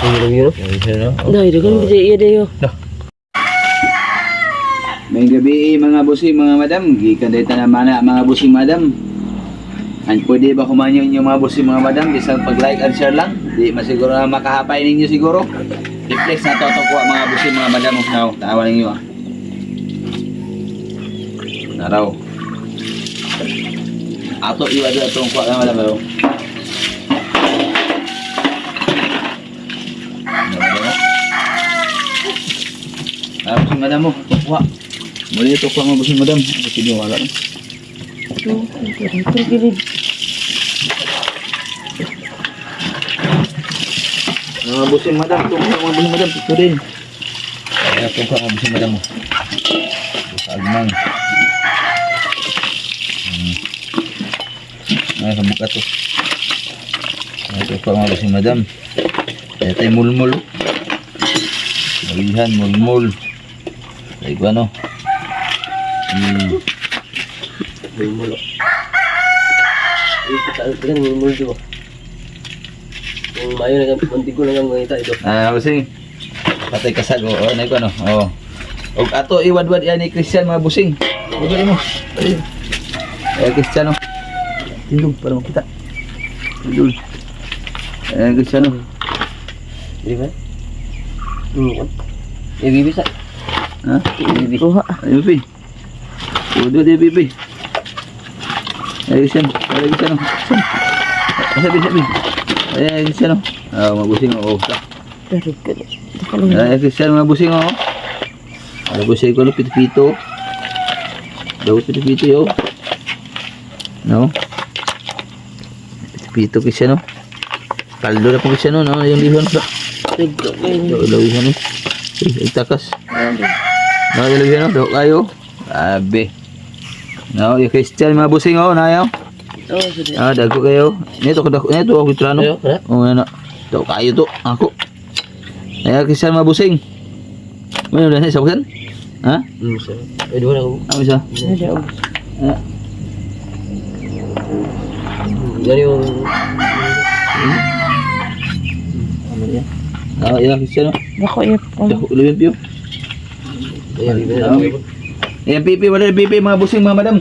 Yun. Dahil dagan gid iya dayo. May gabi mga busing mga madam, gikan dito naman na mga busing madam. Ang pwede ba kumanyo inyo mga busing mga madam, isang pag-like and share lang. Di masiguro na makahapay ninyo siguro. Reflex na to kuha mga busing mga madam. Now, taawa ninyo ah. Naraw. Ato iwa doon itong kuha ng madam bro. Busing madam mo, kuha. Muli ito kuha mga busing madam. Kasi di wala na. Ito gid. Mga busing madam, tungkol mga busing madam, ito rin. Kaya tungkol mga busing madam mo. Agmang. Ay, kabuka to. Ito pa mga busing madam. Ito yung mulmul. Malihan, mulmul. Ay, ko ano. Mulmul. Ito mulmul di ba? Yung mayo na mantigo lang ang ngita ito. Busing. Patay kasag. O, ano ko ano. O. O, ato, iwad-wad yan ni Christian mga busing. Bugay mo. Christian o. Tindog para makita. Tindog. Christian o. Di ba? Bibi sa. Ha? Bibi. Kuha. Ayo, Pi. Udah dia, Pi. Ayo, Christian. Ayo, Christian o. Sabi. Ayo, Christian o. Mabusing o. Pero gid. Dakan. Ayo, Christian, mabusing o. Mabusing ko, pito-pito. Dapat pito-pito yo. No? Pito Christian o. Kaldo na po Christian o. No? Yung lihon ba? Lawihan o. Itakas. No, yung lihon o. Daw kayo. Sabi. No, yung Christian, mabusing o. Nayaw. Oh, sige. Dago kayo. Nito ako itrano. Oh, ano. Daw kayo to. Ako. Ayan, Christian, mabusing. Ano na isa bukan? Ha? Sir. Dua na ko. Ano isa? Yan yung Ano yan? Yan, Christian. Dako yun. Dago, ulawin piyo. Ayan, pipi. Wala na pipi, mga busing, mga madam.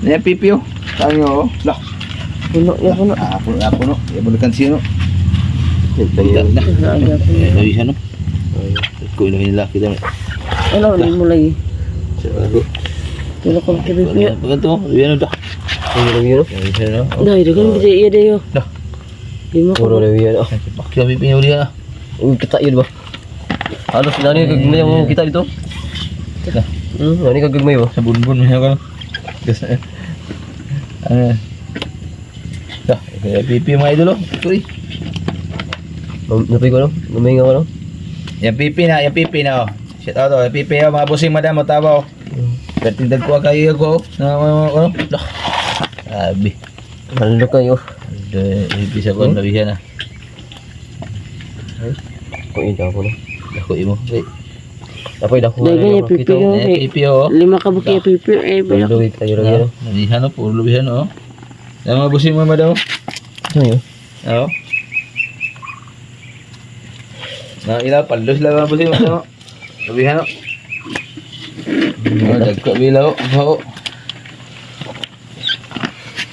Ayan, pipi, oh. Saan nyo, oh? Lah. Puno ya puno. Puno. Ayan, bunukan sino. Yan. Lawi siya, no? Kung ilawin nila, kita. Ano ni mo lagi? Dago. Tulo ko kibibi. Pagkanto, lawihan, no? Yung Lawi siya, no? Dahil dagan gid iya dayo. Dah. Lima ko. puro rewian. Pakya, pipi niya uli ka. Kita yun ba? Halos nani kagmay ang kita dito. Dah. Nani kagmay ba? Sa bunbun mo ka. Gas na. Dah, kaya pipi mga idol, oh. Tuloy. Napay ko no? Gumahinga ko no? Yan pipi na, oh. Shout out, oh. Pipi, oh. Mga busing madam, mo tawa, oh. Pertindag ko kayo ko, ano? Dah. Sabi. Malo kayo. Bisa ko lawihan na. Kung ito ako no? Dako imo. Tapos dako Dagan yung pipi yo. Pipi, oh. Lima ka buki pipi eh. Luwit kayo rin. Lawihan, oh. Puro lawihan, oh. Yan mga busing mga madam, oh. Ano yun? Oo. Ilang palos lang mga busing mga madam, oh. Lawihan, oh. Dagko bilaw, oh.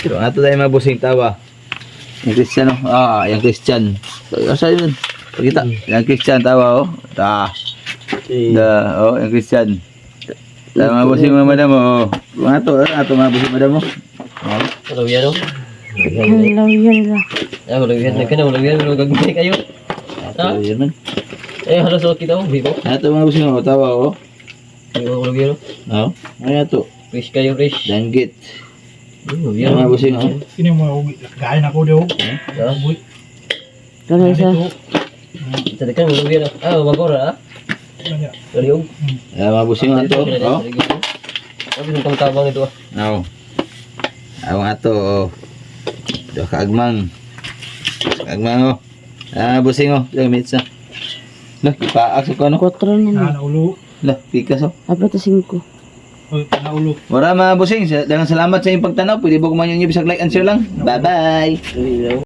So, ato tayo mga busing tawa. Yung Christian, oh. Yung Christian. Asa yun? Pakita. Yung Christian tawa, oh. Yung Christian. Tayo mga busing mga madam, oh. Ato mga busing madam, oh. Lawian no? Lawiyan la. Lawian na ka na. Lawian na gagmay kayo. Ato yun man. Halos kita mo. Bibo. Ato mga busing, oh. Tawa, oh. Lawian no? Oo. Ay, ato. Fresh kayo fresh. Danggit. Lawian Mga busing, oh. Ini mo gain ako daw. Uy. Kana isa. Tadi kan lawian no? Magora Laliog. Mga busing, oh. Ato, oh. Tapi yung tabang ito Oo. Awang ato, oh. Ito kaagmang. Kaagmang, oh. Busing, oh. Ilang minutes na. Lah, ipaak sa ko, ano? 4 na. Naulo. Lah, pikas, oh. Apa to 5? Naulo. Mga busing, salamat sa inyong pagtanaw. Pwede ba kumain nyo bisag like and share lang? Bye-bye!